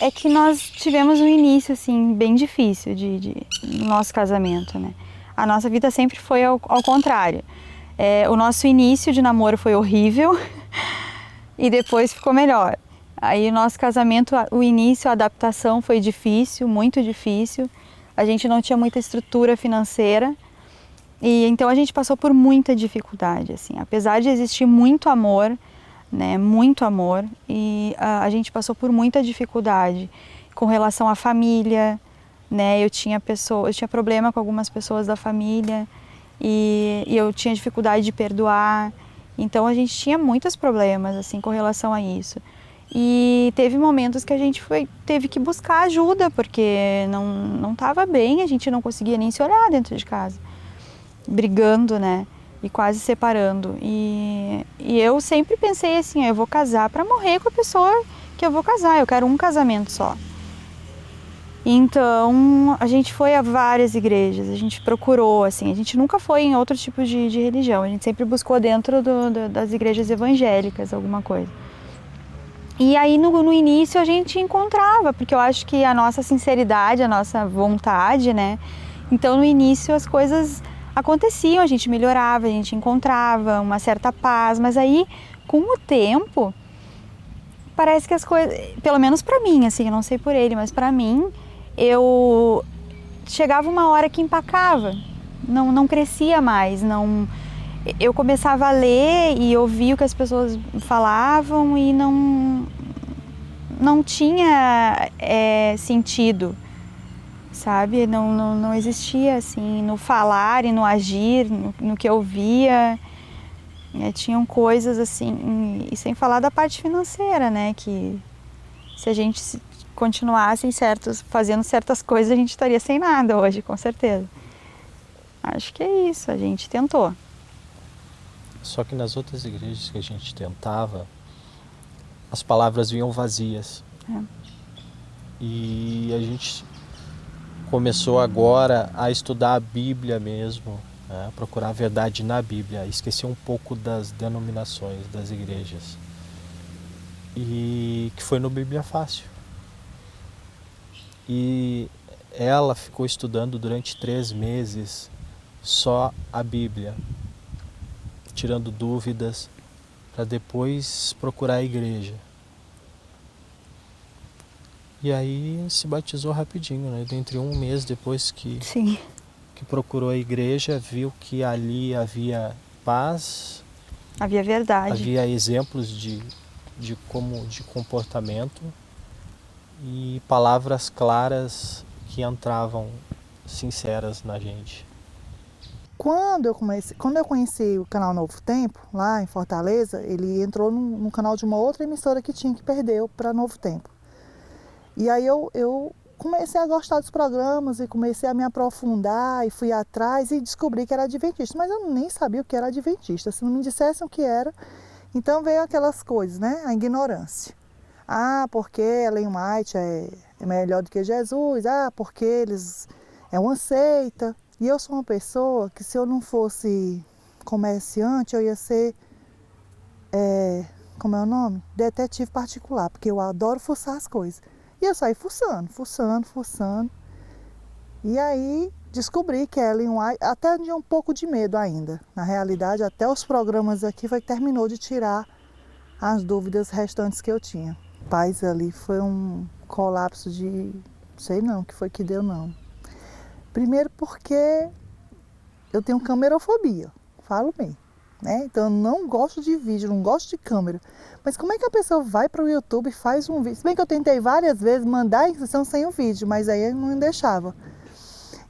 É que nós tivemos um início, assim, bem difícil no nosso casamento, né? A nossa vida sempre foi ao contrário. O nosso início de namoro foi horrível e depois ficou melhor. Aí o nosso casamento, o início, a adaptação foi difícil, muito difícil. A gente não tinha muita estrutura financeira e então a gente passou por muita dificuldade, assim. Apesar de existir muito amor, né, muito amor, e a gente passou por muita dificuldade com relação à família, né? Eu tinha problema com algumas pessoas da família e eu tinha dificuldade de perdoar. Então a gente tinha muitos problemas assim com relação a isso. E teve momentos que a gente teve que buscar ajuda porque não estava bem, a gente não conseguia nem se olhar dentro de casa, brigando, né? E quase separando. E eu sempre pensei assim, eu vou casar para morrer com a pessoa que eu vou casar, eu quero um casamento só. Então a gente foi a várias igrejas, a gente procurou, assim, a gente nunca foi em outro tipo de religião, a gente sempre buscou dentro das igrejas evangélicas alguma coisa. E aí no início a gente encontrava, porque eu acho que a nossa sinceridade, a nossa vontade, né? Então no início as coisas aconteciam, a gente melhorava, a gente encontrava uma certa paz, mas aí com o tempo parece que as coisas, pelo menos para mim, assim, eu não sei por ele, mas para mim, eu chegava uma hora que empacava, não crescia mais, eu começava a ler e ouvir o que as pessoas falavam e não tinha sentido, sabe? Não existia assim no falar e no agir, no que eu via. Tinham coisas assim, e sem falar da parte financeira, né? Que se a gente continuasse fazendo certas coisas, a gente estaria sem nada hoje, com certeza. Acho que é isso, a gente tentou. Só que nas outras igrejas que a gente tentava, as palavras vinham vazias. E a gente começou agora a estudar a Bíblia mesmo, né? Procurar a verdade na Bíblia, esquecer um pouco das denominações das igrejas. E que foi no Bíblia Fácil. E ela ficou estudando durante 3 meses só a Bíblia, tirando dúvidas, para depois procurar a igreja. E aí se batizou rapidinho, né? Dentre um mês depois que procurou a igreja, viu que ali havia paz, havia verdade, havia exemplos de comportamento e palavras claras que entravam sinceras na gente. Quando eu conheci o canal Novo Tempo, lá em Fortaleza, ele entrou no canal de uma outra emissora que tinha, que perdeu para Novo Tempo. E aí eu comecei a gostar dos programas e comecei a me aprofundar e fui atrás e descobri que era adventista. Mas eu nem sabia o que era adventista, se não me dissessem o que era. Então veio aquelas coisas, né? A ignorância. Porque Ellen White é melhor do que Jesus. Porque eles é uma seita. E eu sou uma pessoa que, se eu não fosse comerciante, eu ia ser, como é o nome? Detetive particular, porque eu adoro fuçar as coisas. E eu saí fuçando. E aí descobri que Ellen White, até tinha um pouco de medo ainda. Na realidade, até os programas aqui foi que terminou de tirar as dúvidas restantes que eu tinha. Paz, ali foi um colapso de... sei não o que foi que deu, não. Primeiro porque eu tenho camerofobia, falo bem, né? Então eu não gosto de vídeo, não gosto de câmera. Mas como é que a pessoa vai para o YouTube e faz um vídeo? Se bem que eu tentei várias vezes mandar a inscrição sem o vídeo, mas aí não deixava.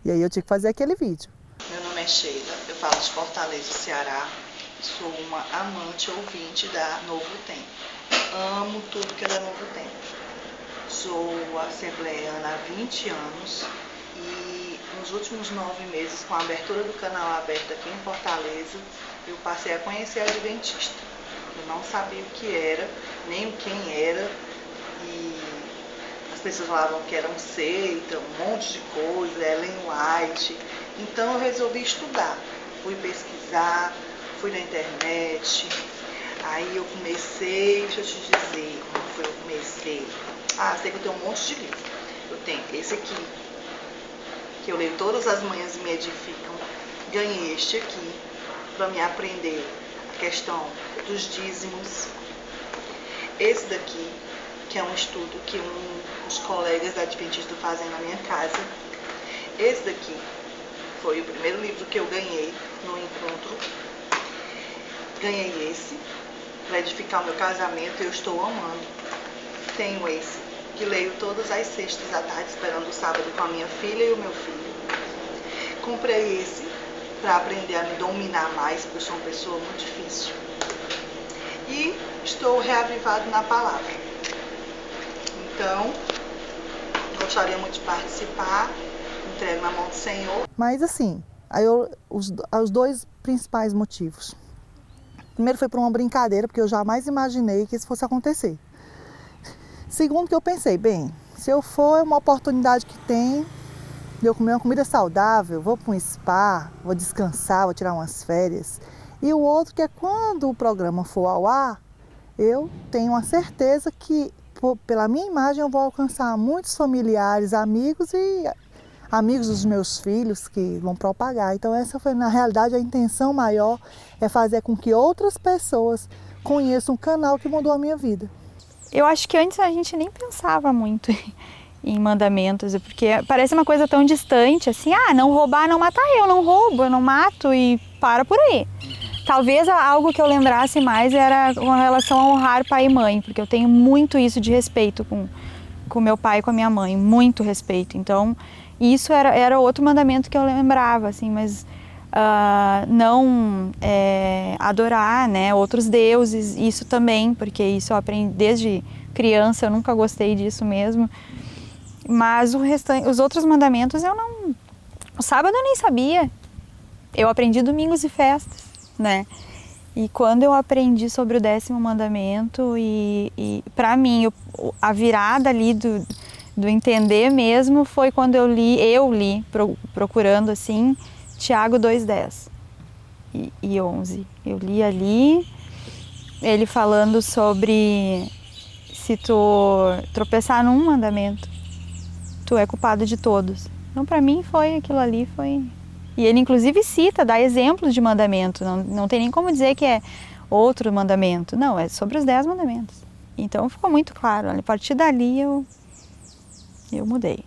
E aí eu tinha que fazer aquele vídeo. Meu nome é Sheila, eu falo de Fortaleza, Ceará. Sou uma amante ouvinte da Novo Tempo. Amo tudo que é da Novo Tempo. Sou assembleiana há 20 anos e nos últimos 9 meses, com a abertura do canal aberto aqui em Fortaleza, eu passei a conhecer a Adventista. Eu não sabia o que era, nem quem era, e as pessoas falavam que era um seita, um monte de coisa, Ellen White. Então eu resolvi estudar, fui pesquisar, fui na internet. Aí eu comecei, deixa eu te dizer como foi eu comecei. sei que eu tenho um monte de livro. Eu tenho esse aqui, que eu leio todas as manhãs e me edificam. Ganhei este aqui, para me aprender a questão dos dízimos. Esse daqui, que é um estudo que os colegas da Adventista fazem na minha casa. Esse daqui foi o primeiro livro que eu ganhei no encontro. Ganhei esse para edificar o meu casamento e eu estou amando. Tenho esse, que leio todas as sextas à tarde, esperando o sábado com a minha filha e o meu filho. Comprei esse para aprender a me dominar mais, porque eu sou uma pessoa muito difícil. E estou reavivado na palavra. Então, gostaria muito de participar, entrego na mão do Senhor. Mas assim, os dois principais motivos. Primeiro foi por uma brincadeira, porque eu jamais imaginei que isso fosse acontecer. Segundo que eu pensei, bem, se eu for, é uma oportunidade que tem de eu comer uma comida saudável, vou para um spa, vou descansar, vou tirar umas férias. E o outro que é quando o programa for ao ar, eu tenho a certeza que, pela minha imagem, eu vou alcançar muitos familiares, amigos e amigos dos meus filhos que vão propagar. Então essa foi, na realidade, a intenção maior, é fazer com que outras pessoas conheçam o canal que mudou a minha vida. Eu acho que antes a gente nem pensava muito em mandamentos, porque parece uma coisa tão distante, assim, não roubar, não matar, eu não roubo, eu não mato e para por aí. Talvez algo que eu lembrasse mais era com relação a honrar pai e mãe, porque eu tenho muito isso de respeito com meu pai e com a minha mãe, muito respeito. Então, isso era outro mandamento que eu lembrava, assim, mas não adorar, né, outros deuses, isso também, porque isso eu aprendi desde criança, eu nunca gostei disso mesmo. Mas os outros mandamentos eu não... O sábado eu nem sabia. Eu aprendi domingos e festas, né? E quando eu aprendi sobre o 10º mandamento e para mim, a virada ali do entender mesmo foi quando eu li procurando assim, Tiago 2:10 e 11. Eu li ali, ele falando sobre se tu tropeçar num mandamento, tu é culpado de todos. Então, para mim, foi aquilo ali, foi... E ele, inclusive, cita, dá exemplos de mandamento. Não tem nem como dizer que é outro mandamento. Não, é sobre os 10 mandamentos. Então, ficou muito claro. A partir dali, eu mudei.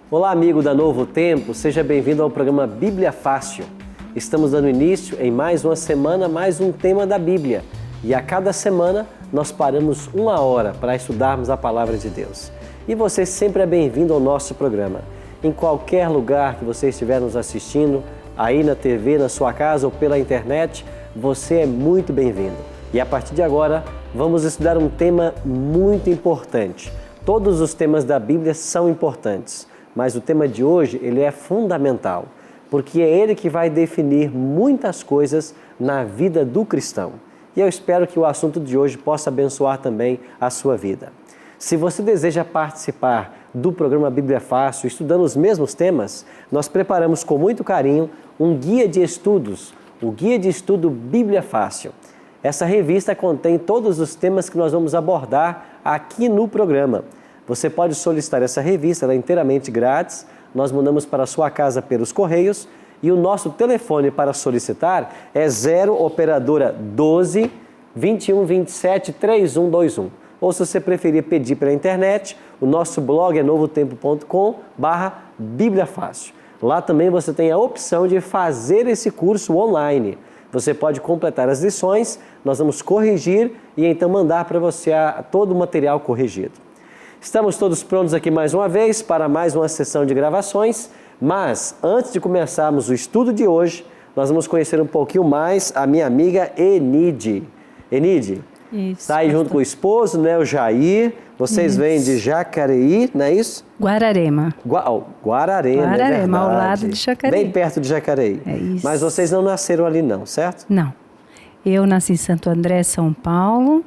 Olá, amigo da Novo Tempo, seja bem-vindo ao programa Bíblia Fácil. Estamos dando início em mais uma semana, mais um tema da Bíblia. E a cada semana nós paramos 1 hora para estudarmos a Palavra de Deus. E você sempre é bem-vindo ao nosso programa. Em qualquer lugar que você estiver nos assistindo, aí na TV, na sua casa ou pela internet, você é muito bem-vindo. E a partir de agora, vamos estudar um tema muito importante. Todos os temas da Bíblia são importantes. Mas o tema de hoje, ele é fundamental, porque é ele que vai definir muitas coisas na vida do cristão. E eu espero que o assunto de hoje possa abençoar também a sua vida. Se você deseja participar do programa Bíblia Fácil, estudando os mesmos temas, nós preparamos com muito carinho um guia de estudos, o Guia de Estudo Bíblia Fácil. Essa revista contém todos os temas que nós vamos abordar aqui no programa. Você pode solicitar essa revista, ela é inteiramente grátis. Nós mandamos para a sua casa pelos correios e o nosso telefone para solicitar é 0 operadora 12 21 27 3121. Ou se você preferir pedir pela internet, o nosso blog é novotempo.com/bibliafácil. Lá também você tem a opção de fazer esse curso online. Você pode completar as lições, nós vamos corrigir e então mandar para você todo o material corrigido. Estamos todos prontos aqui mais uma vez para mais uma sessão de gravações, mas antes de começarmos o estudo de hoje, nós vamos conhecer um pouquinho mais a minha amiga Enide. Enide, está aí junto com o esposo, né, o Jair. Vocês vêm de Jacareí, não é isso? Guararema. Guararema, é verdade. Ao lado de Jacareí. Bem perto de Jacareí. É isso. Mas vocês não nasceram ali não, certo? Não. Eu nasci em Santo André, São Paulo.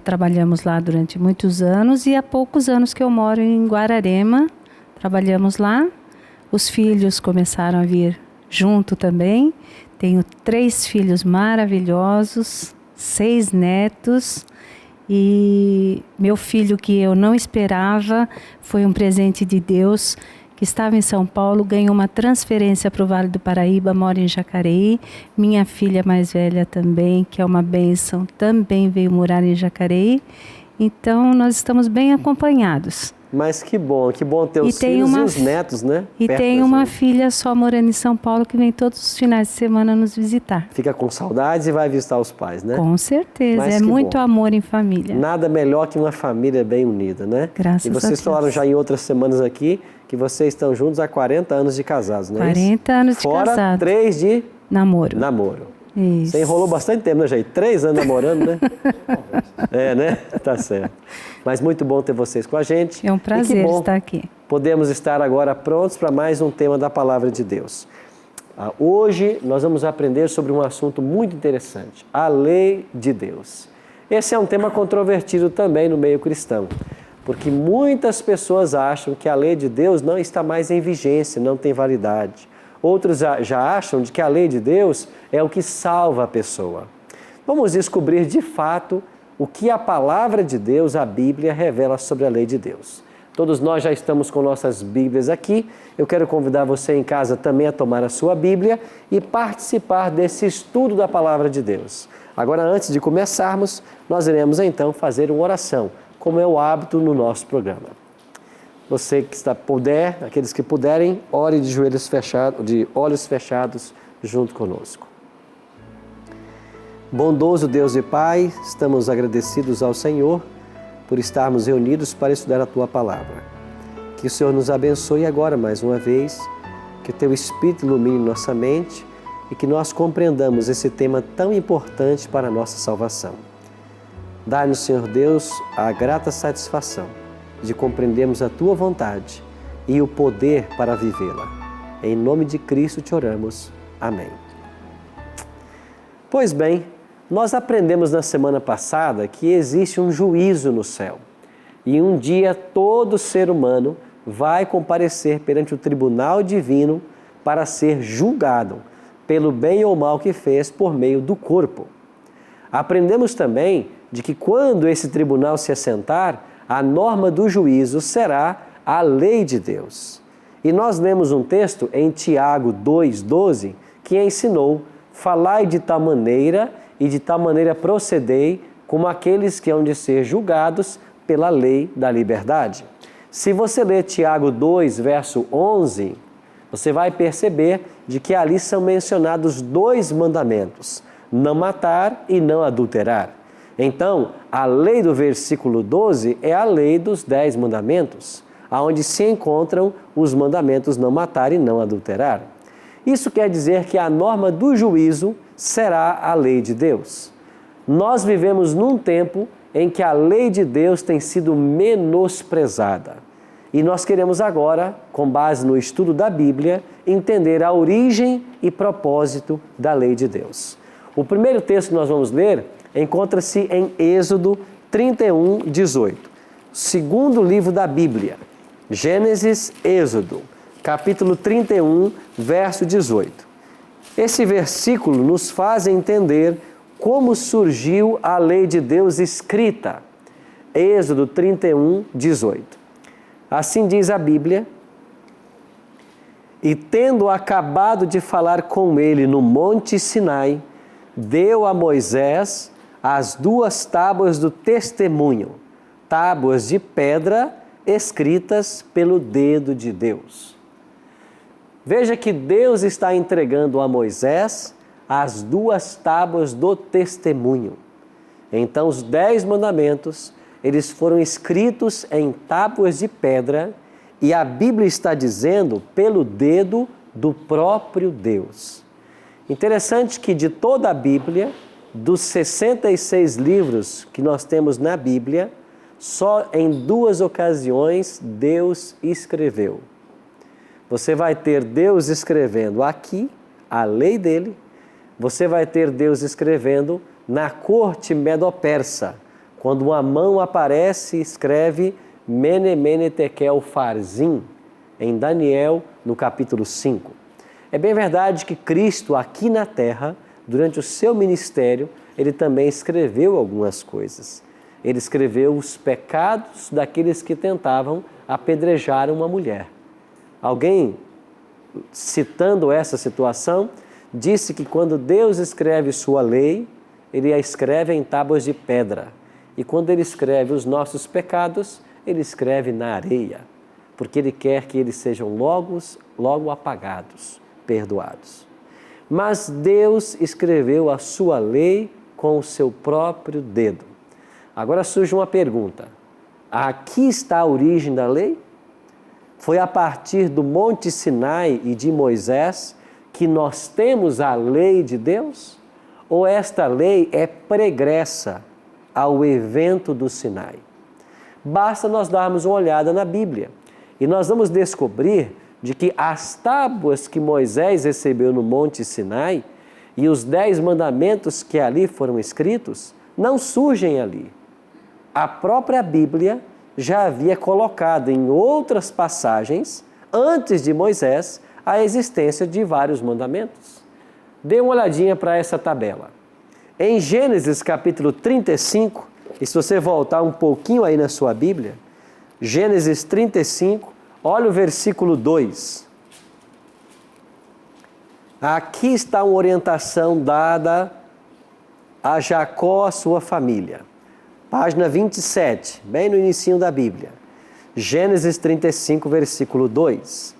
Trabalhamos lá durante muitos anos e há poucos anos que eu moro em Guararema. Trabalhamos lá. Os filhos começaram a vir junto também. Tenho 3 filhos maravilhosos, 6 netos. E meu filho, que eu não esperava, foi um presente de Deus, que estava em São Paulo, ganhou uma transferência para o Vale do Paraíba, mora em Jacareí. Minha filha mais velha também, que é uma bênção, também veio morar em Jacareí. Então, nós estamos bem acompanhados. Mas que bom ter os filhos e os netos, né? E tem uma filha só morando em São Paulo que vem todos os finais de semana nos visitar. Fica com saudades e vai visitar os pais, né? Com certeza, Mas é muito bom. Amor em família. Nada melhor que uma família bem unida, né? Graças a Deus. E vocês falaram já em outras semanas aqui que vocês estão juntos há 40 anos de casados, não é 40 isso? anos de Fora casado. 3 de Namoro. Isso. Você enrolou bastante tempo, né, gente? 3 anos namorando, né? Né? Tá certo. Mas muito bom ter vocês com a gente. É um prazer bom estar aqui. Podemos estar agora prontos para mais um tema da Palavra de Deus. Hoje nós vamos aprender sobre um assunto muito interessante, a lei de Deus. Esse é um tema controvertido também no meio cristão, porque muitas pessoas acham que a lei de Deus não está mais em vigência, não tem validade. Outros já acham de que a lei de Deus é o que salva a pessoa. Vamos descobrir de fato o que a palavra de Deus, a Bíblia, revela sobre a lei de Deus. Todos nós já estamos com nossas Bíblias aqui. Eu quero convidar você em casa também a tomar a sua Bíblia e participar desse estudo da palavra de Deus. Agora, antes de começarmos, nós iremos então fazer uma oração, como é o hábito no nosso programa. Você que puder, aqueles que puderem, ore de olhos fechados junto conosco. Bondoso Deus e Pai, estamos agradecidos ao Senhor por estarmos reunidos para estudar a Tua Palavra. Que o Senhor nos abençoe agora mais uma vez, que o Teu Espírito ilumine nossa mente e que nós compreendamos esse tema tão importante para a nossa salvação. Dá-nos, Senhor Deus, a grata satisfação de compreendermos a Tua vontade e o poder para vivê-la. Em nome de Cristo te oramos. Amém. Pois bem, nós aprendemos na semana passada que existe um juízo no céu. E um dia todo ser humano vai comparecer perante o tribunal divino para ser julgado pelo bem ou mal que fez por meio do corpo. Aprendemos também de que quando esse tribunal se assentar, a norma do juízo será a lei de Deus. E nós lemos um texto em Tiago 2,12 que ensinou: falai de tal maneira e de tal maneira procedei como aqueles que hão de ser julgados pela lei da liberdade. Se você ler Tiago 2, verso 11, você vai perceber de que ali são mencionados 2 mandamentos: não matar e não adulterar. Então, a lei do versículo 12 é a lei dos 10 mandamentos, onde se encontram os mandamentos não matar e não adulterar. Isso quer dizer que a norma do juízo será a lei de Deus. Nós vivemos num tempo em que a lei de Deus tem sido menosprezada. E nós queremos agora, com base no estudo da Bíblia, entender a origem e propósito da lei de Deus. O primeiro texto que nós vamos ler encontra-se em Êxodo 31, 18. Segundo livro da Bíblia, Gênesis, Êxodo, capítulo 31, verso 18. Esse versículo nos faz entender como surgiu a lei de Deus escrita. Êxodo 31, 18. Assim diz a Bíblia: e tendo acabado de falar com ele no monte Sinai, deu a Moisés as 2 tábuas do testemunho, tábuas de pedra escritas pelo dedo de Deus. Veja que Deus está entregando a Moisés as 2 tábuas do testemunho. Então, os 10 mandamentos, eles foram escritos em tábuas de pedra e a Bíblia está dizendo pelo dedo do próprio Deus. Interessante que de toda a Bíblia, dos 66 livros que nós temos na Bíblia, Só em 2 ocasiões Deus escreveu. Você vai ter Deus escrevendo aqui, a lei dele. Você vai ter Deus escrevendo na corte medo-persa, quando uma mão aparece e escreve Mene, Mene, Tekel, Farzim, em Daniel, no capítulo 5. É bem verdade que Cristo, aqui na terra, durante o seu ministério, ele também escreveu algumas coisas. Ele escreveu os pecados daqueles que tentavam apedrejar uma mulher. Alguém, citando essa situação, disse que quando Deus escreve sua lei, ele a escreve em tábuas de pedra. E quando ele escreve os nossos pecados, ele escreve na areia, porque ele quer que eles sejam logo apagados, perdoados. Mas Deus escreveu a sua lei com o seu próprio dedo. Agora surge uma pergunta. Aqui está a origem da lei? Foi a partir do Monte Sinai e de Moisés que nós temos a lei de Deus? Ou esta lei é pregressa ao evento do Sinai? Basta nós darmos uma olhada na Bíblia e nós vamos descobrir de que as tábuas que Moisés recebeu no Monte Sinai e os 10 mandamentos que ali foram escritos não surgem ali. A própria Bíblia já havia colocado em outras passagens, antes de Moisés, a existência de vários mandamentos. Dê uma olhadinha para essa tabela. Em Gênesis capítulo 35, e se você voltar um pouquinho aí na sua Bíblia, Gênesis 35, olha o versículo 2. Aqui está uma orientação dada a Jacó, a sua família. Página 27, bem no início da Bíblia. Gênesis 35, versículo 2.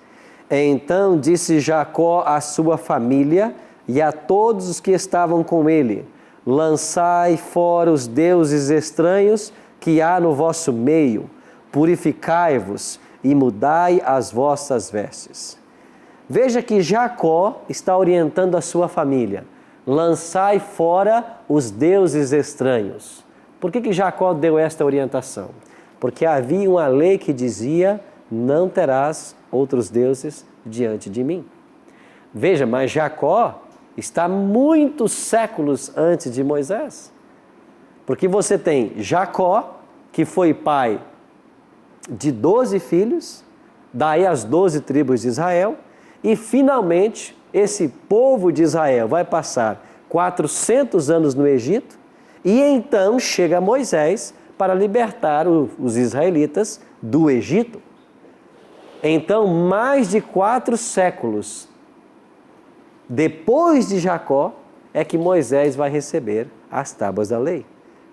Então disse Jacó à sua família e a todos os que estavam com ele: lançai fora os deuses estranhos que há no vosso meio, purificai-vos e mudai as vossas vestes. Veja que Jacó está orientando a sua família: lançai fora os deuses estranhos. Por que Jacó deu esta orientação? Porque havia uma lei que dizia: não terás outros deuses diante de mim. Veja, mas Jacó está muitos séculos antes de Moisés. Porque você tem Jacó, que foi pai de 12 filhos, daí as 12 tribos de Israel, e finalmente esse povo de Israel vai passar 400 anos no Egito, e então chega Moisés para libertar os israelitas do Egito. Então, mais de 4 séculos depois de Jacó, é que Moisés vai receber as tábuas da lei.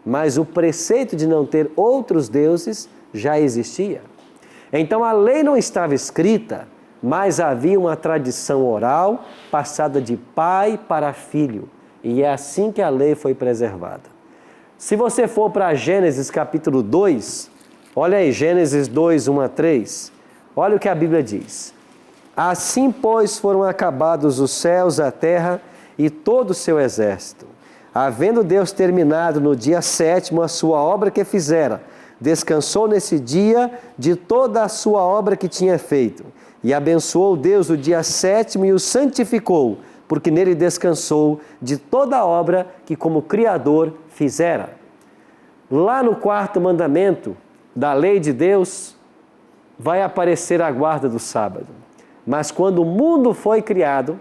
Mas o preceito de não ter outros deuses já existia. Então a lei não estava escrita, mas havia uma tradição oral passada de pai para filho. E é assim que a lei foi preservada. Se você for para Gênesis capítulo 2, olha aí, Gênesis 2, 1 a 3, olha o que a Bíblia diz. Assim, pois, foram acabados os céus, a terra e todo o seu exército. Havendo Deus terminado no dia 7º a sua obra que fizera, descansou nesse dia de toda a sua obra que tinha feito. E abençoou Deus o dia 7º e o santificou, porque nele descansou de toda a obra que como Criador fizera. Lá no 4º mandamento da lei de Deus, vai aparecer a guarda do sábado. Mas quando o mundo foi criado,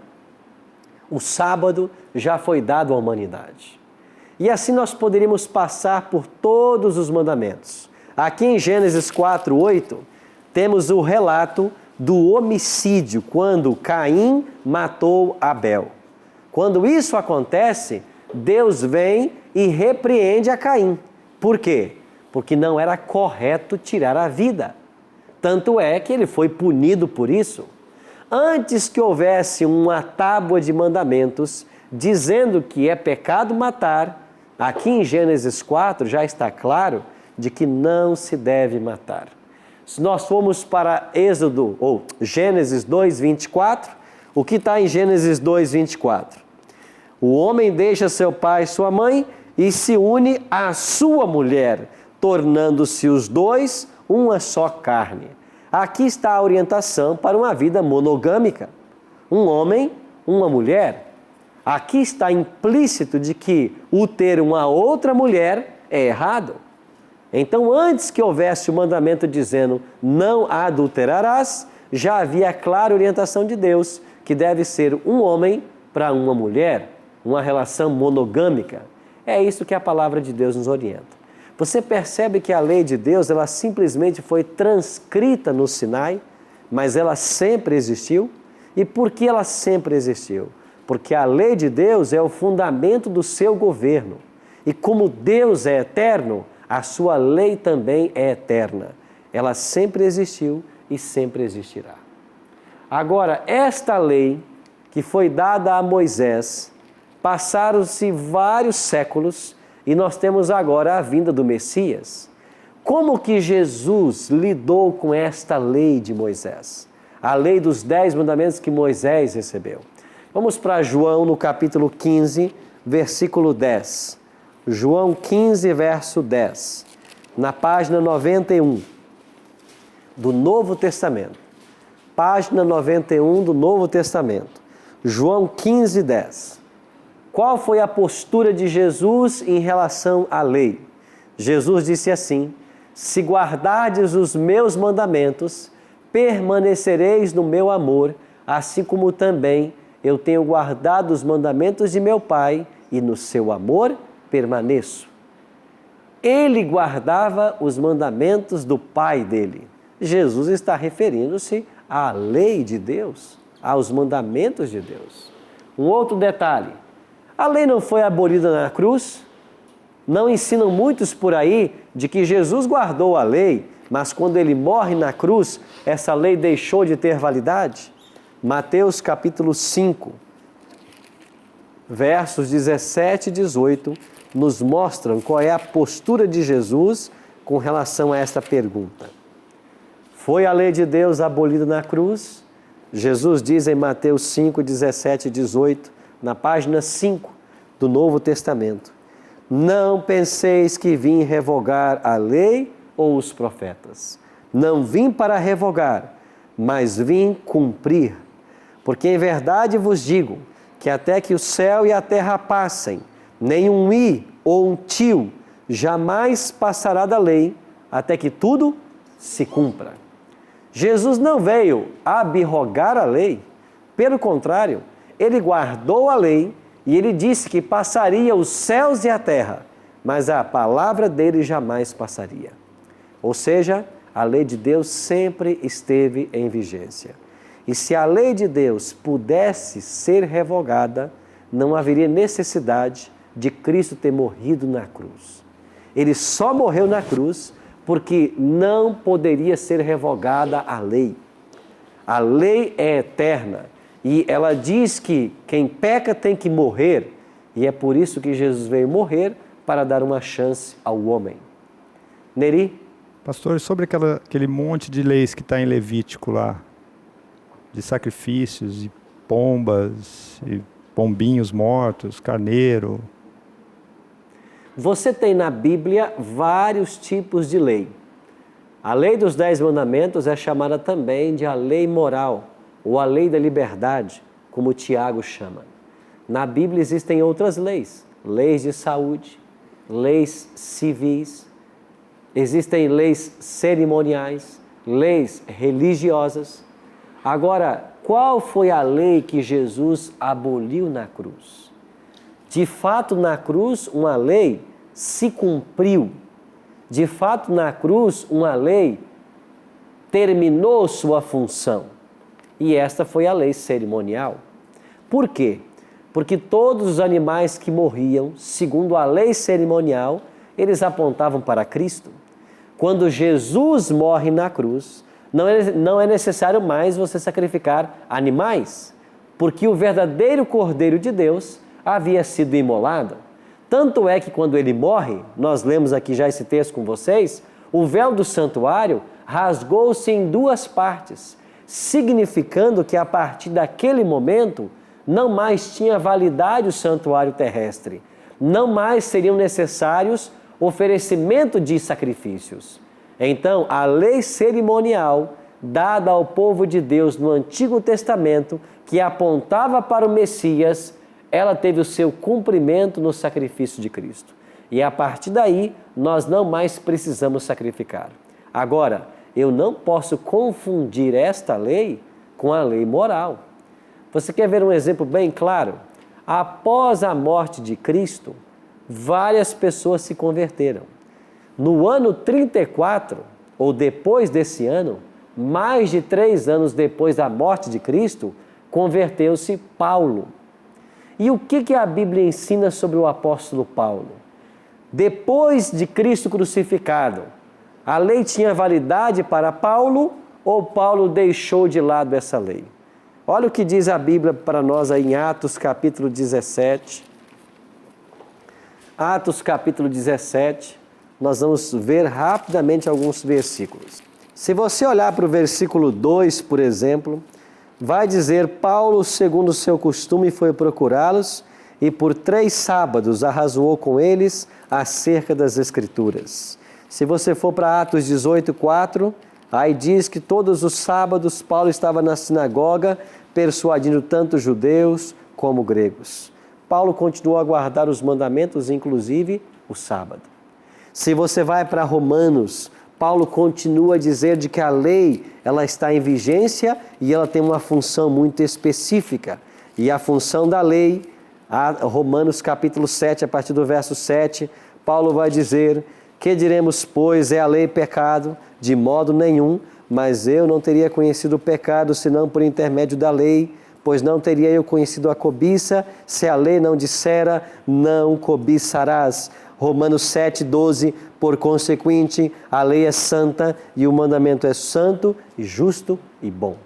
o sábado já foi dado à humanidade. E assim nós poderíamos passar por todos os mandamentos. Aqui em Gênesis 4:8, temos o relato do homicídio, quando Caim matou Abel. Quando isso acontece, Deus vem e repreende a Caim. Por quê? Porque não era correto tirar a vida. Tanto é que ele foi punido por isso. Antes que houvesse uma tábua de mandamentos dizendo que é pecado matar, aqui em Gênesis 4 já está claro de que não se deve matar. Se nós formos para Êxodo, ou Gênesis 2:24, o que está em Gênesis 2:24? O homem deixa seu pai e sua mãe e se une à sua mulher. tornando-se os dois uma só carne. Aqui está a orientação para uma vida monogâmica. Um homem, uma mulher. Aqui está implícito de que o ter uma outra mulher é errado. Então, antes que houvesse o mandamento dizendo não adulterarás, já havia a clara orientação de Deus que deve ser um homem para uma mulher, uma relação monogâmica. É isso que a palavra de Deus nos orienta. Você percebe que a lei de Deus, ela simplesmente foi transcrita no Sinai, mas ela sempre existiu? E por que ela sempre existiu? Porque a lei de Deus é o fundamento do seu governo. E como Deus é eterno, a sua lei também é eterna. Ela sempre existiu e sempre existirá. Agora, esta lei que foi dada a Moisés, passaram-se vários séculos e nós temos agora a vinda do Messias. Como que Jesus lidou com esta lei de Moisés? A lei dos 10 mandamentos que Moisés recebeu. Vamos para João no capítulo 15, versículo 10. João 15, verso 10. Na página 91 do Novo Testamento. Página 91 do Novo Testamento. João 15, 10. Qual foi a postura de Jesus em relação à lei? Jesus disse assim: se guardardes os meus mandamentos, permanecereis no meu amor, assim como também eu tenho guardado os mandamentos de meu Pai, e no seu amor permaneço. Ele guardava os mandamentos do Pai dele. Jesus está referindo-se à lei de Deus, aos mandamentos de Deus. Um outro detalhe: a lei não foi abolida na cruz. Não ensinam muitos por aí de que Jesus guardou a lei, mas quando ele morre na cruz, essa lei deixou de ter validade? Mateus capítulo 5, versos 17 e 18, nos mostram qual é a postura de Jesus com relação a esta pergunta. Foi a lei de Deus abolida na cruz? Jesus diz em Mateus 5, 17 e 18, na página 5 do Novo Testamento: não penseis que vim revogar a lei ou os profetas. Não vim para revogar, mas vim cumprir. Porque em verdade vos digo que até que o céu e a terra passem, nem um i ou um tio jamais passará da lei, até que tudo se cumpra. Jesus não veio abrogar a lei, pelo contrário, ele guardou a lei e ele disse que passaria os céus e a terra, mas a palavra dele jamais passaria. Ou seja, a lei de Deus sempre esteve em vigência. E se a lei de Deus pudesse ser revogada, não haveria necessidade de Cristo ter morrido na cruz. Ele só morreu na cruz porque não poderia ser revogada a lei. A lei é eterna e ela diz que quem peca tem que morrer, e é por isso que Jesus veio morrer, para dar uma chance ao homem. Neri? Pastor, sobre aquele monte de leis que está em Levítico lá, de sacrifícios e pombas, e pombinhos mortos, carneiro. Você tem na Bíblia vários tipos de lei. A lei dos 10 mandamentos é chamada também de a lei moral, ou a lei da liberdade, como Tiago chama. Na Bíblia existem outras leis, leis de saúde, leis civis, existem leis cerimoniais, leis religiosas. Agora, qual foi a lei que Jesus aboliu na cruz? De fato, na cruz, uma lei se cumpriu. De fato, na cruz, uma lei terminou sua função. E esta foi a lei cerimonial. Por quê? Porque todos os animais que morriam, segundo a lei cerimonial, eles apontavam para Cristo. Quando Jesus morre na cruz, não é necessário mais você sacrificar animais, porque o verdadeiro Cordeiro de Deus havia sido imolado. Tanto é que quando ele morre, nós lemos aqui já esse texto com vocês, o véu do santuário rasgou-se em 2 partes, significando que a partir daquele momento não mais tinha validade o santuário terrestre, não mais seriam necessários oferecimento de sacrifícios. Então, a lei cerimonial dada ao povo de Deus no Antigo Testamento, que apontava para o Messias, ela teve o seu cumprimento no sacrifício de Cristo. E a partir daí, nós não mais precisamos sacrificar. Agora, eu não posso confundir esta lei com a lei moral. Você quer ver um exemplo bem claro? Após a morte de Cristo, várias pessoas se converteram. No ano 34, ou depois desse ano, mais de 3 anos depois da morte de Cristo, converteu-se Paulo. E o que a Bíblia ensina sobre o apóstolo Paulo? Depois de Cristo crucificado, a lei tinha validade para Paulo ou Paulo deixou de lado essa lei? Olha o que diz a Bíblia para nós aí em Atos capítulo 17. Atos capítulo 17, nós vamos ver rapidamente alguns versículos. Se você olhar para o versículo 2, por exemplo, vai dizer: Paulo, segundo o seu costume, foi procurá-los e por 3 sábados arrazoou com eles acerca das Escrituras. Se você for para Atos 18:4, aí diz que todos os sábados Paulo estava na sinagoga persuadindo tanto judeus como gregos. Paulo continuou a guardar os mandamentos, inclusive o sábado. Se você vai para Romanos, Paulo continua a dizer de que a lei ela está em vigência e ela tem uma função muito específica. E a função da lei, Romanos capítulo 7, a partir do verso 7, Paulo vai dizer: que diremos, pois, é a lei pecado? De modo nenhum, mas eu não teria conhecido o pecado senão por intermédio da lei, pois não teria eu conhecido a cobiça, se a lei não dissera, não cobiçarás. Romanos 7:12, por consequente, a lei é santa e o mandamento é santo, e justo e bom.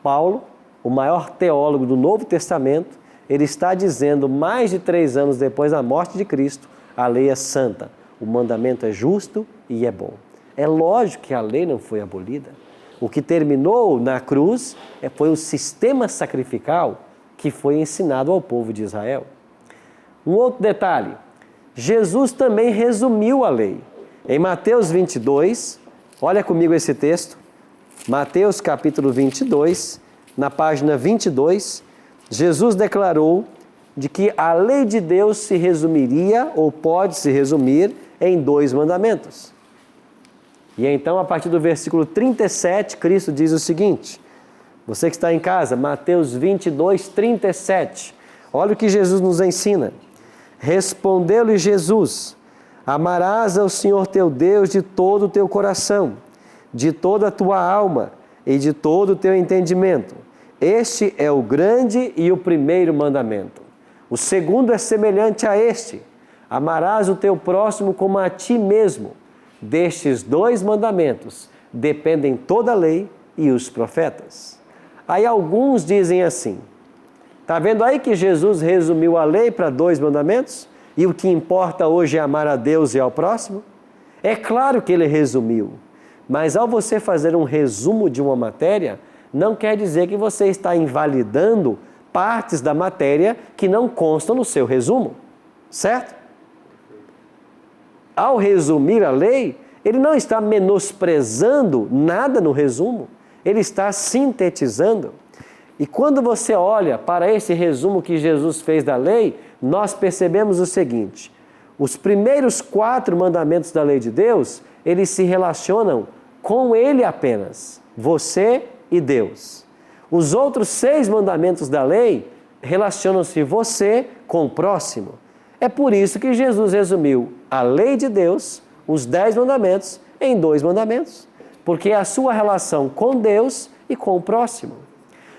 Paulo, o maior teólogo do Novo Testamento, ele está dizendo, mais de 3 anos depois da morte de Cristo, a lei é santa, o mandamento é justo e é bom. É lógico que a lei não foi abolida. O que terminou na cruz foi o sistema sacrificial que foi ensinado ao povo de Israel. Um outro detalhe, Jesus também resumiu a lei. Em Mateus 22, olha comigo esse texto, Mateus capítulo 22, na página 22, Jesus declarou de que a lei de Deus se resumiria, ou pode se resumir, em 2 mandamentos. E então, a partir do versículo 37, Cristo diz o seguinte, você que está em casa, Mateus 22, 37, olha o que Jesus nos ensina. Respondeu-lhe Jesus: amarás ao Senhor teu Deus de todo o teu coração, de toda a tua alma e de todo o teu entendimento. Este é o grande e o primeiro mandamento. O segundo é semelhante a este: amarás o teu próximo como a ti mesmo. Destes 2 mandamentos dependem toda a lei e os profetas. Aí alguns dizem assim, está vendo aí que Jesus resumiu a lei para 2 mandamentos? E o que importa hoje é amar a Deus e ao próximo? É claro que ele resumiu, mas ao você fazer um resumo de uma matéria, não quer dizer que você está invalidando partes da matéria que não constam no seu resumo, certo? Ao resumir a lei, ele não está menosprezando nada no resumo, ele está sintetizando. E quando você olha para esse resumo que Jesus fez da lei, nós percebemos o seguinte, os primeiros 4 mandamentos da lei de Deus, eles se relacionam com ele apenas, você e Deus. Os outros 6 mandamentos da lei relacionam-se você com o próximo. É por isso que Jesus resumiu a lei de Deus, os 10 mandamentos, em 2 mandamentos. Porque é a sua relação com Deus e com o próximo.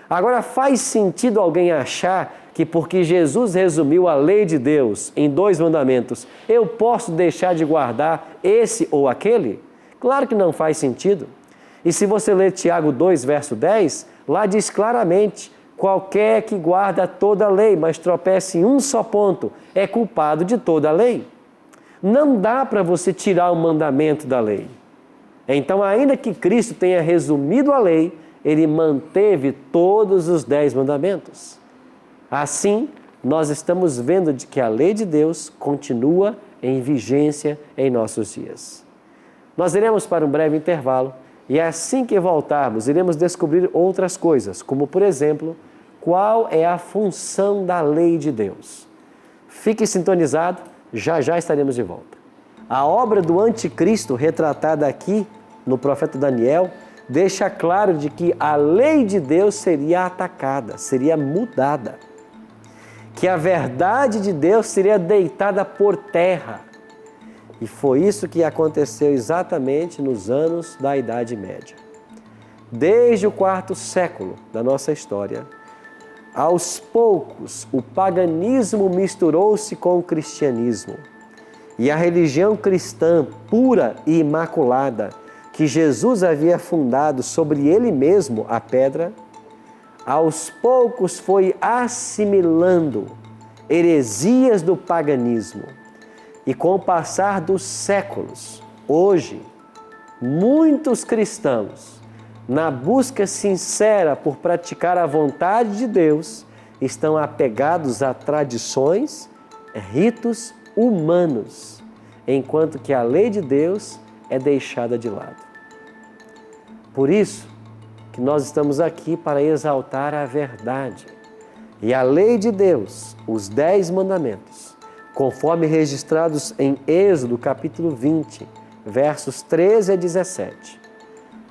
Agora, faz sentido alguém achar que porque Jesus resumiu a lei de Deus em 2 mandamentos, eu posso deixar de guardar esse ou aquele? Claro que não faz sentido. E se você ler Tiago 2, verso 10, lá diz claramente, qualquer que guarda toda a lei, mas tropece em um só ponto, é culpado de toda a lei. Não dá para você tirar o mandamento da lei. Então, ainda que Cristo tenha resumido a lei, ele manteve todos os 10 mandamentos. Assim, nós estamos vendo de que a lei de Deus continua em vigência em nossos dias. Nós iremos para um breve intervalo e assim que voltarmos, iremos descobrir outras coisas, como por exemplo, qual é a função da lei de Deus. Fique sintonizado, já já estaremos de volta. A obra do anticristo retratada aqui no profeta Daniel deixa claro de que a lei de Deus seria atacada, seria mudada, que a verdade de Deus seria deitada por terra. E foi isso que aconteceu exatamente nos anos da Idade Média. Desde o quarto século da nossa história, aos poucos o paganismo misturou-se com o cristianismo. E a religião cristã pura e imaculada, que Jesus havia fundado sobre ele mesmo a pedra, aos poucos foi assimilando heresias do paganismo. E com o passar dos séculos, hoje, muitos cristãos, na busca sincera por praticar a vontade de Deus, estão apegados a tradições, ritos humanos, enquanto que a lei de Deus é deixada de lado. Por isso que nós estamos aqui para exaltar a verdade. E a lei de Deus, os 10 mandamentos, conforme registrados em Êxodo capítulo 20, versos 13 a 17,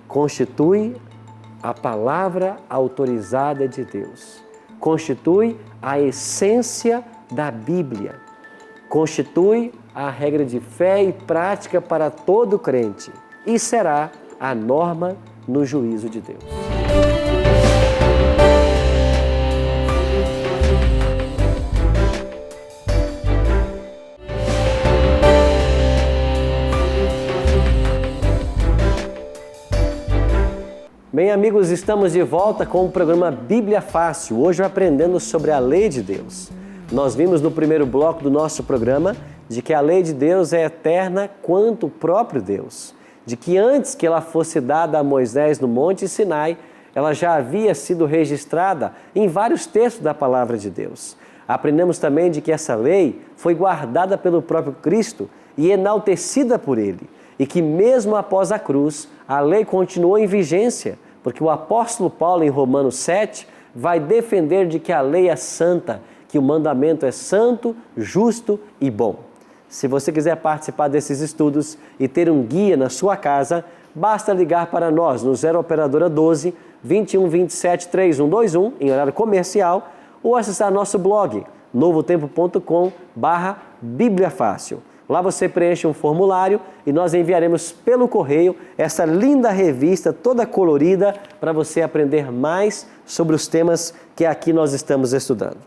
constitui a palavra autorizada de Deus, constitui a essência da Bíblia, constitui a regra de fé e prática para todo crente e será a norma no juízo de Deus. Bem, amigos, estamos de volta com o programa Bíblia Fácil, hoje aprendendo sobre a lei de Deus. Nós vimos no primeiro bloco do nosso programa de que a lei de Deus é eterna quanto o próprio Deus, de que antes que ela fosse dada a Moisés no Monte Sinai, ela já havia sido registrada em vários textos da palavra de Deus. Aprendemos também de que essa lei foi guardada pelo próprio Cristo e enaltecida por Ele, e que mesmo após a cruz, a lei continuou em vigência, porque o apóstolo Paulo, em Romanos 7, vai defender de que a lei é santa, que o mandamento é santo, justo e bom. Se você quiser participar desses estudos e ter um guia na sua casa, basta ligar para nós no 0 Operadora 12 21 27 3121 em horário comercial ou acessar nosso blog novotempo.com/Bíblia Fácil. Lá você preenche um formulário e nós enviaremos pelo correio essa linda revista toda colorida para você aprender mais sobre os temas que aqui nós estamos estudando.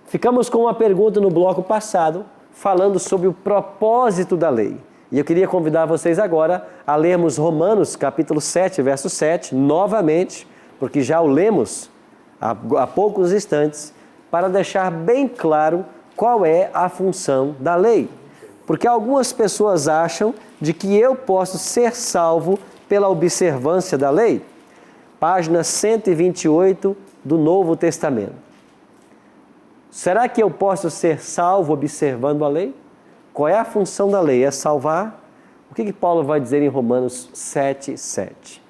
Ficamos com uma pergunta no bloco passado, falando sobre o propósito da lei. E eu queria convidar vocês agora a lermos Romanos capítulo 7, verso 7, novamente, porque já o lemos há poucos instantes, para deixar bem claro qual é a função da lei. Porque algumas pessoas acham de que eu posso ser salvo pela observância da lei. Página 128 do Novo Testamento. Será que eu posso ser salvo observando a lei? Qual é a função da lei? É salvar? O que Paulo vai dizer em Romanos 7, 7?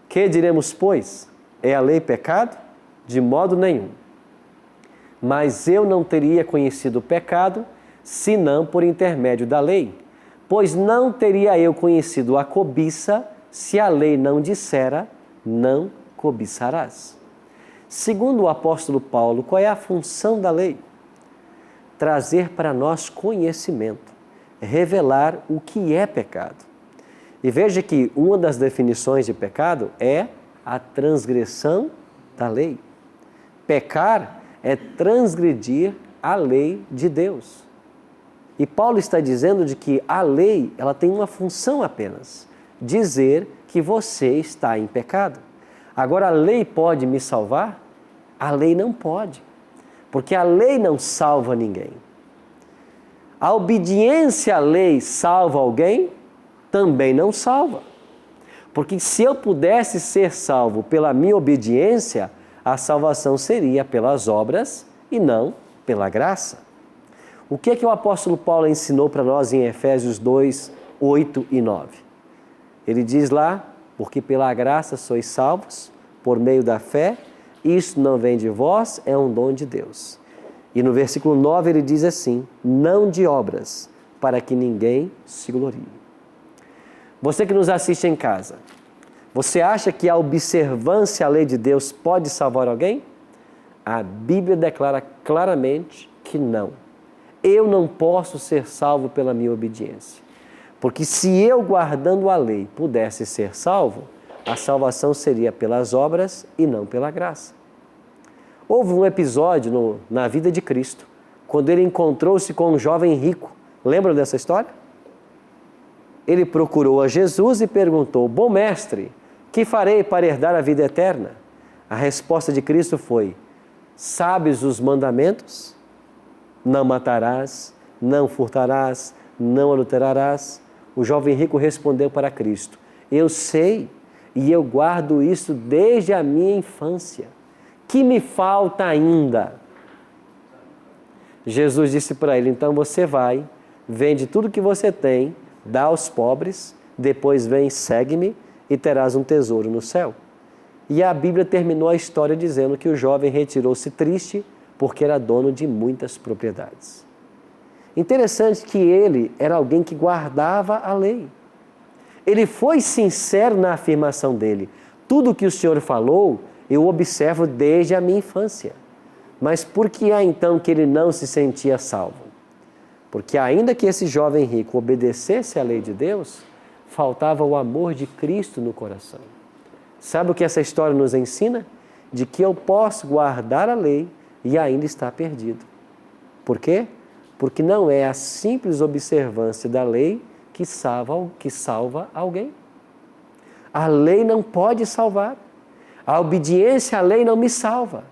Que diremos, pois? É a lei pecado? De modo nenhum. Mas eu não teria conhecido o pecado, senão por intermédio da lei. Pois não teria eu conhecido a cobiça, se a lei não dissera, não cobiçarás. Segundo o apóstolo Paulo, qual é a função da lei? Trazer para nós conhecimento, revelar o que é pecado. E veja que uma das definições de pecado é a transgressão da lei. Pecar é transgredir a lei de Deus. E Paulo está dizendo de que a lei ela tem uma função apenas, dizer que você está em pecado. Agora, a lei pode me salvar? A lei não pode, porque a lei não salva ninguém. A obediência à lei salva alguém? Também não salva. Porque se eu pudesse ser salvo pela minha obediência, a salvação seria pelas obras e não pela graça. O que é que o apóstolo Paulo ensinou para nós em Efésios 2, 8 e 9? Ele diz lá, porque pela graça sois salvos, por meio da fé, isso não vem de vós, é um dom de Deus. E no versículo 9 ele diz assim, não de obras, para que ninguém se glorie. Você que nos assiste em casa, você acha que a observância à lei de Deus pode salvar alguém? A Bíblia declara claramente que não. Eu não posso ser salvo pela minha obediência. Porque se eu, guardando a lei, pudesse ser salvo, a salvação seria pelas obras e não pela graça. Houve um episódio na vida de Cristo, quando ele encontrou-se com um jovem rico. Lembram dessa história? Ele procurou a Jesus e perguntou, bom mestre, que farei para herdar a vida eterna? A resposta de Cristo foi, sabes os mandamentos? Não matarás, não furtarás, não adulterarás. O jovem rico respondeu para Cristo, eu sei e eu guardo isso desde a minha infância. Que me falta ainda? Jesus disse para ele, então você vai, vende tudo que você tem, dá aos pobres, depois vem, segue-me e terás um tesouro no céu. E a Bíblia terminou a história dizendo que o jovem retirou-se triste porque era dono de muitas propriedades. Interessante que ele era alguém que guardava a lei. Ele foi sincero na afirmação dele. Tudo que o Senhor falou, eu observo desde a minha infância. Mas por que é então que ele não se sentia salvo? Porque ainda que esse jovem rico obedecesse à lei de Deus, faltava o amor de Cristo no coração. Sabe o que essa história nos ensina? De que eu posso guardar a lei e ainda estar perdido. Por quê? Porque não é a simples observância da lei que salva alguém. A lei não pode salvar. A obediência à lei não me salva.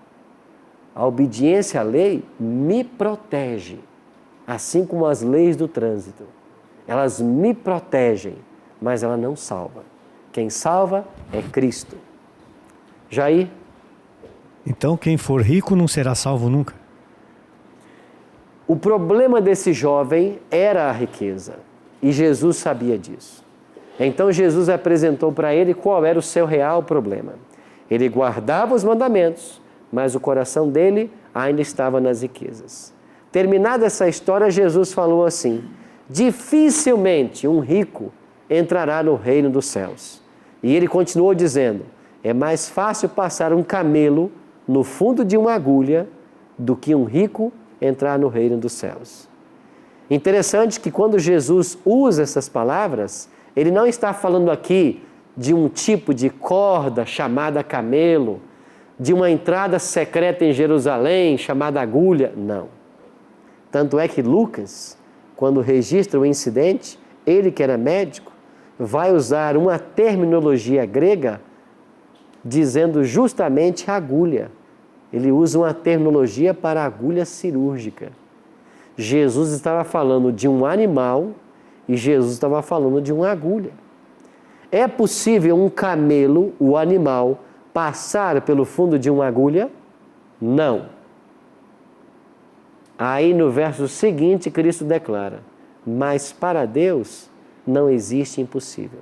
A obediência à lei me protege. Assim como as leis do trânsito. Elas me protegem, mas ela não salva. Quem salva é Cristo. Jair? Então quem for rico não será salvo nunca? O problema desse jovem era a riqueza. E Jesus sabia disso. Então Jesus apresentou para ele qual era o seu real problema. Ele guardava os mandamentos, mas o coração dele ainda estava nas riquezas. Terminada essa história, Jesus falou assim, dificilmente um rico entrará no reino dos céus. E ele continuou dizendo, é mais fácil passar um camelo no fundo de uma agulha do que um rico entrar no reino dos céus. Interessante que quando Jesus usa essas palavras, ele não está falando aqui de um tipo de corda chamada camelo, de uma entrada secreta em Jerusalém chamada agulha, não. Tanto é que Lucas, quando registra o incidente, ele que era médico, vai usar uma terminologia grega dizendo justamente agulha. Ele usa uma terminologia para agulha cirúrgica. Jesus estava falando de um animal e Jesus estava falando de uma agulha. É possível um camelo, o animal, passar pelo fundo de uma agulha? Não. Aí no verso seguinte, Cristo declara, mas para Deus não existe impossível.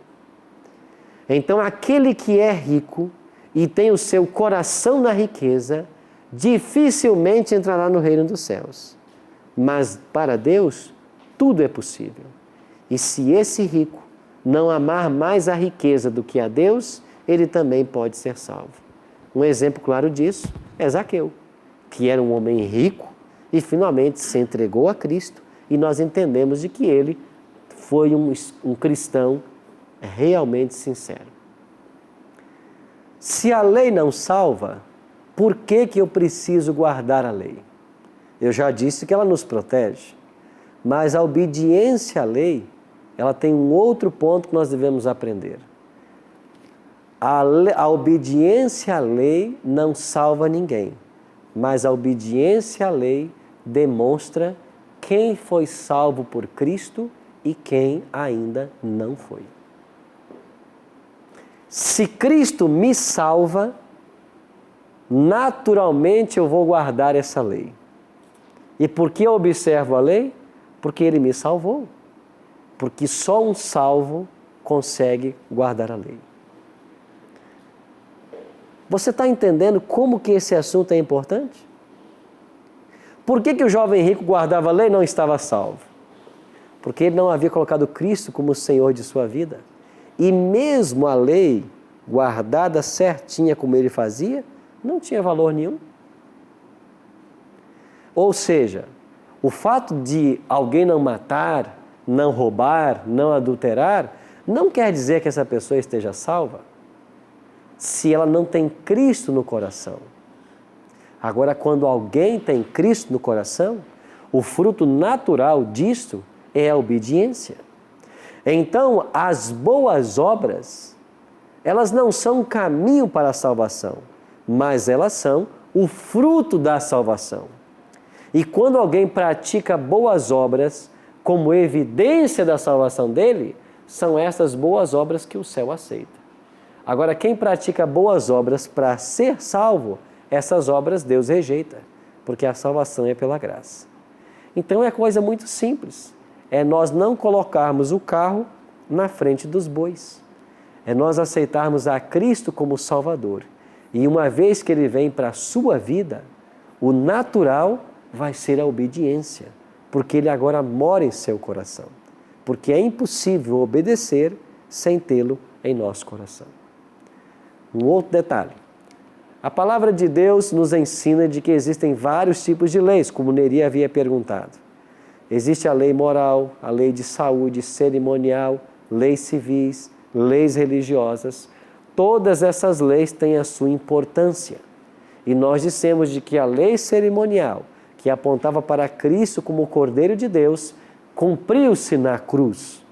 Então aquele que é rico e tem o seu coração na riqueza, dificilmente entrará no reino dos céus. Mas para Deus, tudo é possível. E se esse rico não amar mais a riqueza do que a Deus, ele também pode ser salvo. Um exemplo claro disso é Zaqueu, que era um homem rico e finalmente se entregou a Cristo, e nós entendemos de que ele foi um cristão realmente sincero. Se a lei não salva, por que eu preciso guardar a lei? Eu já disse que ela nos protege, mas a obediência à lei, ela tem um outro ponto que nós devemos aprender. A obediência à lei não salva ninguém, mas a obediência à lei demonstra quem foi salvo por Cristo e quem ainda não foi. Se Cristo me salva, naturalmente eu vou guardar essa lei. E por que eu observo a lei? Porque Ele me salvou. Porque só um salvo consegue guardar a lei. Você está entendendo como que esse assunto é importante? Por que o jovem rico guardava a lei e não estava salvo? Porque ele não havia colocado Cristo como Senhor de sua vida. E mesmo a lei, guardada certinha como ele fazia, não tinha valor nenhum. Ou seja, o fato de alguém não matar, não roubar, não adulterar, não quer dizer que essa pessoa esteja salva, se ela não tem Cristo no coração. Agora, quando alguém tem Cristo no coração, o fruto natural disto é a obediência. Então, as boas obras, elas não são um caminho para a salvação, mas elas são o fruto da salvação. E quando alguém pratica boas obras como evidência da salvação dele, são essas boas obras que o céu aceita. Agora, quem pratica boas obras para ser salvo, essas obras Deus rejeita, porque a salvação é pela graça. Então é coisa muito simples, é nós não colocarmos o carro na frente dos bois, é nós aceitarmos a Cristo como Salvador. E uma vez que Ele vem para a sua vida, o natural vai ser a obediência, porque Ele agora mora em seu coração, porque é impossível obedecer sem tê-lo em nosso coração. Um outro detalhe, a palavra de Deus nos ensina de que existem vários tipos de leis, como Neri havia perguntado. Existe a lei moral, a lei de saúde, cerimonial, leis civis, leis religiosas. Todas essas leis têm a sua importância. E nós dissemos de que a lei cerimonial, que apontava para Cristo como o Cordeiro de Deus, cumpriu-se na cruz.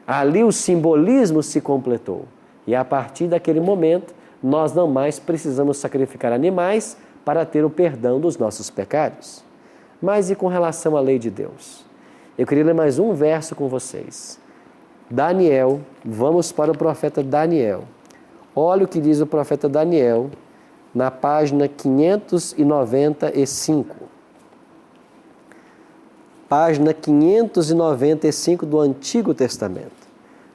Ali o simbolismo se completou. E a partir daquele momento, nós não mais precisamos sacrificar animais para ter o perdão dos nossos pecados. Mas e com relação à lei de Deus? Eu queria ler mais um verso com vocês. Daniel, vamos para o profeta Daniel. Olha o que diz o profeta Daniel na página 595. Página 595 do Antigo Testamento.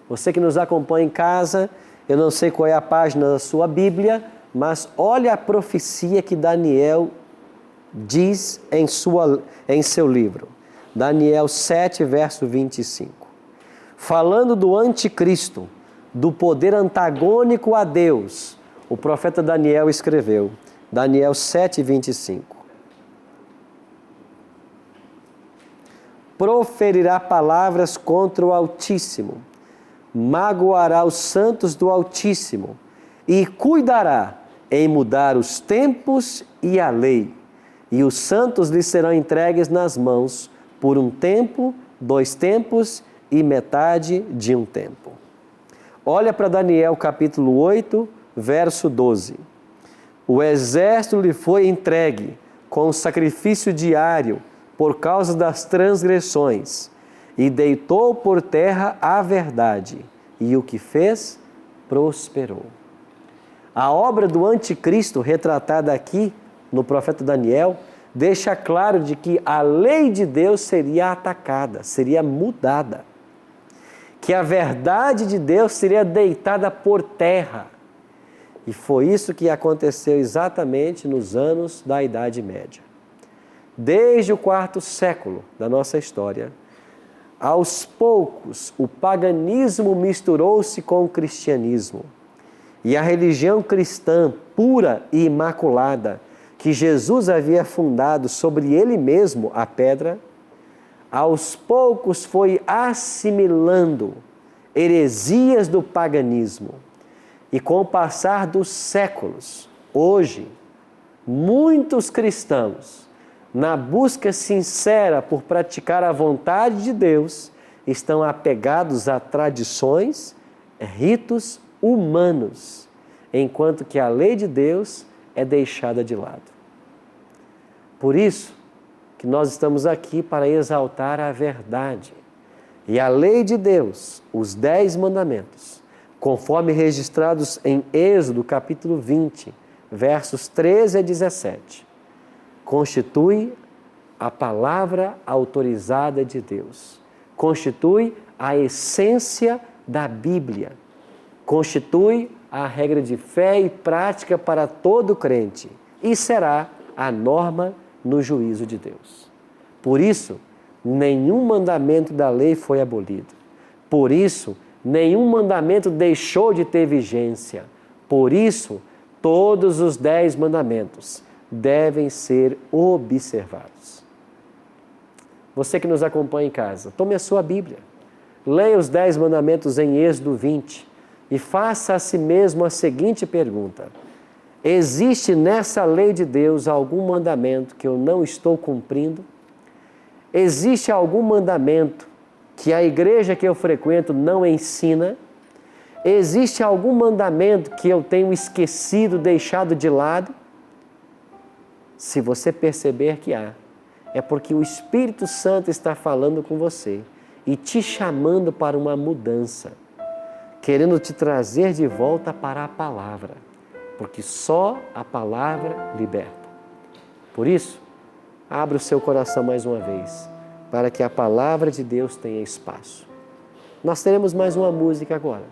Você que nos acompanha em casa, eu não sei qual é a página da sua Bíblia, mas olha a profecia que Daniel diz em seu livro. Daniel 7, verso 25. Falando do anticristo, do poder antagônico a Deus, o profeta Daniel escreveu, Daniel 7, 25. Proferirá palavras contra o Altíssimo, magoará os santos do Altíssimo e cuidará em mudar os tempos e a lei. E os santos lhe serão entregues nas mãos por um tempo, 2 tempos e metade de um tempo. Olha para Daniel capítulo 8, verso 12. O exército lhe foi entregue com o sacrifício diário por causa das transgressões e deitou por terra a verdade, e o que fez, prosperou. A obra do anticristo, retratada aqui no profeta Daniel, deixa claro de que a lei de Deus seria atacada, seria mudada. Que a verdade de Deus seria deitada por terra. E foi isso que aconteceu exatamente nos anos da Idade Média. Desde o 4º século da nossa história, aos poucos, o paganismo misturou-se com o cristianismo. E a religião cristã pura e imaculada, que Jesus havia fundado sobre ele mesmo a pedra, aos poucos foi assimilando heresias do paganismo. E com o passar dos séculos, hoje, muitos cristãos, na busca sincera por praticar a vontade de Deus, estão apegados a tradições, ritos humanos, enquanto que a lei de Deus é deixada de lado. Por isso que nós estamos aqui para exaltar a verdade. E a lei de Deus, os 10 mandamentos, conforme registrados em Êxodo capítulo 20, versos 13 a 17, constitui a palavra autorizada de Deus. Constitui a essência da Bíblia. Constitui a regra de fé e prática para todo crente e será a norma no juízo de Deus. Por isso, nenhum mandamento da lei foi abolido. Por isso, nenhum mandamento deixou de ter vigência. Por isso, todos os 10 mandamentos devem ser observados. Você que nos acompanha em casa, tome a sua Bíblia, leia os 10 mandamentos em Êxodo 20 e faça a si mesmo a seguinte pergunta: existe nessa lei de Deus algum mandamento que eu não estou cumprindo? Existe algum mandamento que a igreja que eu frequento não ensina? Existe algum mandamento que eu tenho esquecido, deixado de lado? Se você perceber que há, é porque o Espírito Santo está falando com você e te chamando para uma mudança, querendo te trazer de volta para a palavra, porque só a palavra liberta. Por isso, abra o seu coração mais uma vez, para que a palavra de Deus tenha espaço. Nós teremos mais uma música agora,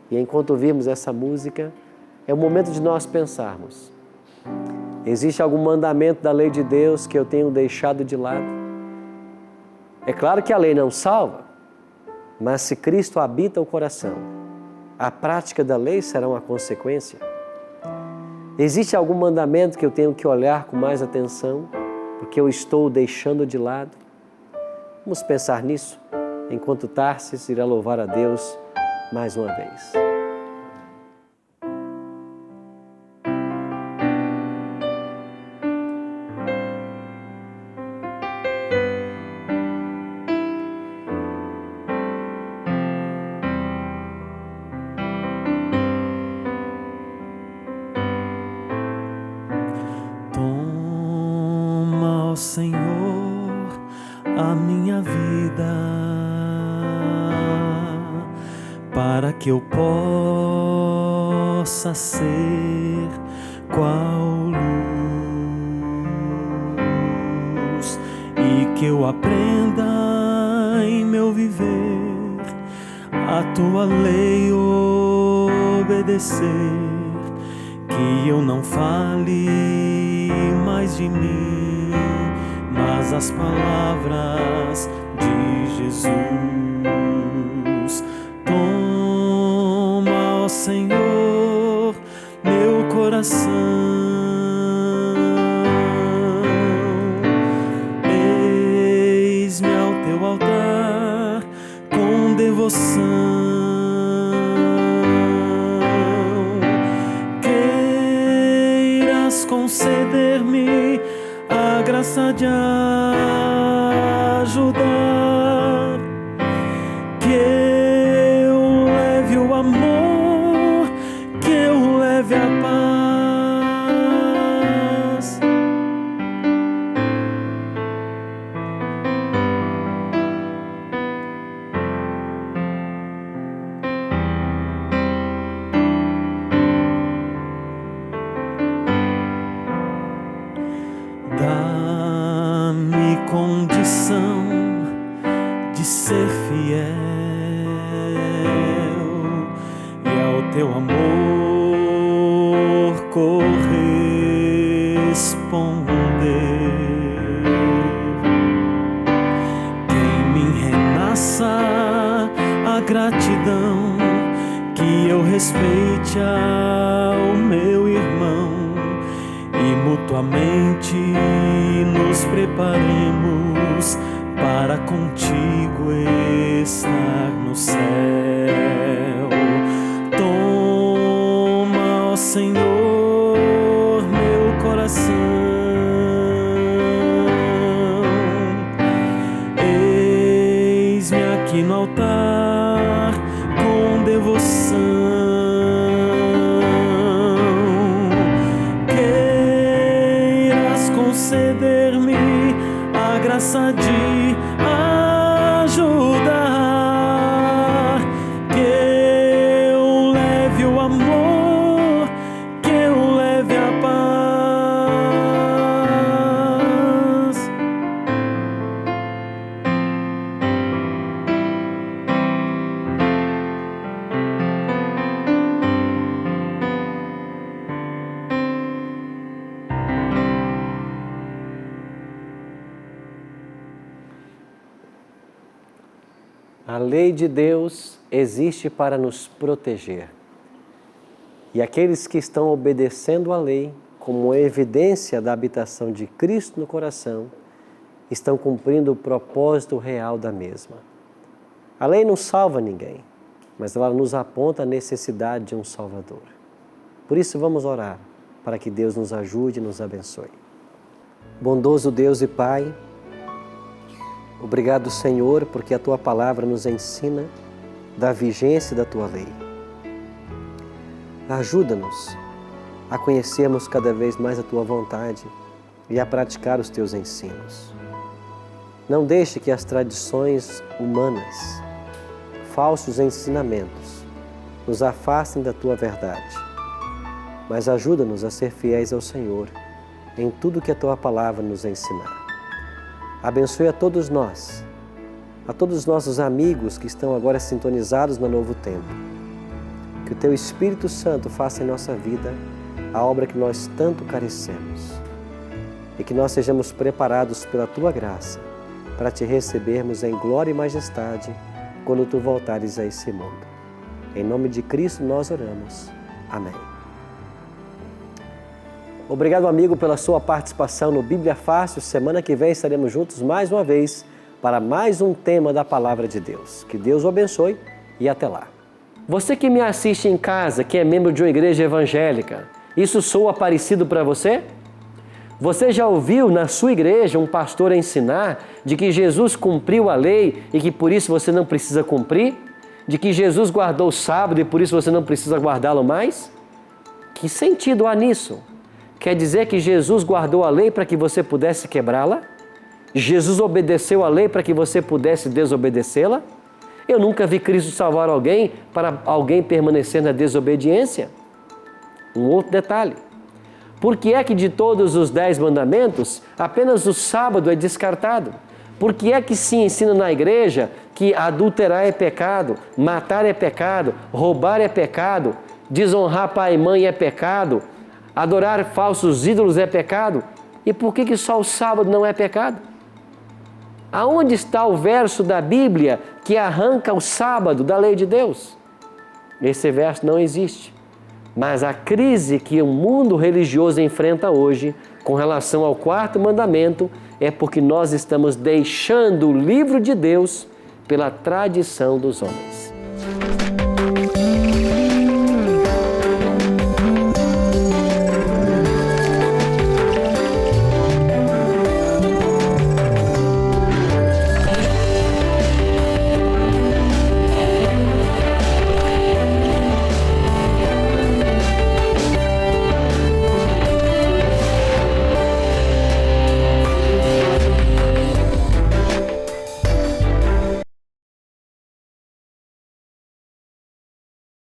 e enquanto ouvirmos essa música, é o momento de nós pensarmos: existe algum mandamento da lei de Deus que eu tenho deixado de lado? É claro que a lei não salva, mas se Cristo habita o coração, a prática da lei será uma consequência. Existe algum mandamento que eu tenho que olhar com mais atenção, porque eu estou deixando de lado? Vamos pensar nisso, enquanto Tarsis irá louvar a Deus mais uma vez. Toma, ó Senhor, a minha vida, para que eu possa ser qual luz e que eu aprenda em meu viver a tua lei obedecer, que eu não fale mais de mim, mas as palavras de Jesus. Toma, ó Senhor, meu coração, eis-me ao teu altar com devoção. Queiras conceder-me a graça de ajudar, que eu leve o amor, que eu leve a paz. Dá-me condição de ser fiel e ao teu amor corresponder. Que em mim renasça a gratidão, que eu respeite ao meu irmão e mutuamente nos preparemos para contigo estar no céu. Toma, ó Senhor, meu coração, eis-me aqui no altar com devoção. Queiras conceder-me a graça de ajudar, que eu leve o amor, que eu leve a paz. A lei de Deus existe para nos proteger. E aqueles que estão obedecendo à lei, como evidência da habitação de Cristo no coração, estão cumprindo o propósito real da mesma. A lei não salva ninguém, mas ela nos aponta a necessidade de um Salvador. Por isso vamos orar, para que Deus nos ajude e nos abençoe. Bondoso Deus e Pai, obrigado, Senhor, porque a Tua palavra nos ensina da vigência da Tua lei. Ajuda-nos a conhecermos cada vez mais a Tua vontade e a praticar os Teus ensinos. Não deixe que as tradições humanas, falsos ensinamentos, nos afastem da Tua verdade, mas ajuda-nos a ser fiéis ao Senhor em tudo que a Tua palavra nos ensinar. Abençoe a todos nós, a todos os nossos amigos que estão agora sintonizados no Novo Tempo. Que o Teu Espírito Santo faça em nossa vida a obra que nós tanto carecemos e que nós sejamos preparados pela Tua graça para Te recebermos em glória e majestade quando Tu voltares a esse mundo. Em nome de Cristo nós oramos. Amém. Obrigado, amigo, pela sua participação no Bíblia Fácil. Semana que vem estaremos juntos mais uma vez para mais um tema da Palavra de Deus. Que Deus o abençoe e até lá. Você que me assiste em casa, que é membro de uma igreja evangélica, isso soa parecido para você? Você já ouviu na sua igreja um pastor ensinar de que Jesus cumpriu a lei e que por isso você não precisa cumprir? De que Jesus guardou o sábado e por isso você não precisa guardá-lo mais? Que sentido há nisso? Quer dizer que Jesus guardou a lei para que você pudesse quebrá-la? Jesus obedeceu a lei para que você pudesse desobedecê-la? Eu nunca vi Cristo salvar alguém para alguém permanecer na desobediência. Um outro detalhe. Por que é que de todos os 10 mandamentos, apenas o sábado é descartado? Por que é que se ensina na igreja que adulterar é pecado, matar é pecado, roubar é pecado, desonrar pai e mãe é pecado, adorar falsos ídolos é pecado? E por que só o sábado não é pecado? Aonde está o verso da Bíblia que arranca o sábado da lei de Deus? Esse verso não existe. Mas a crise que o mundo religioso enfrenta hoje com relação ao 4º mandamento é porque nós estamos deixando o livro de Deus pela tradição dos homens.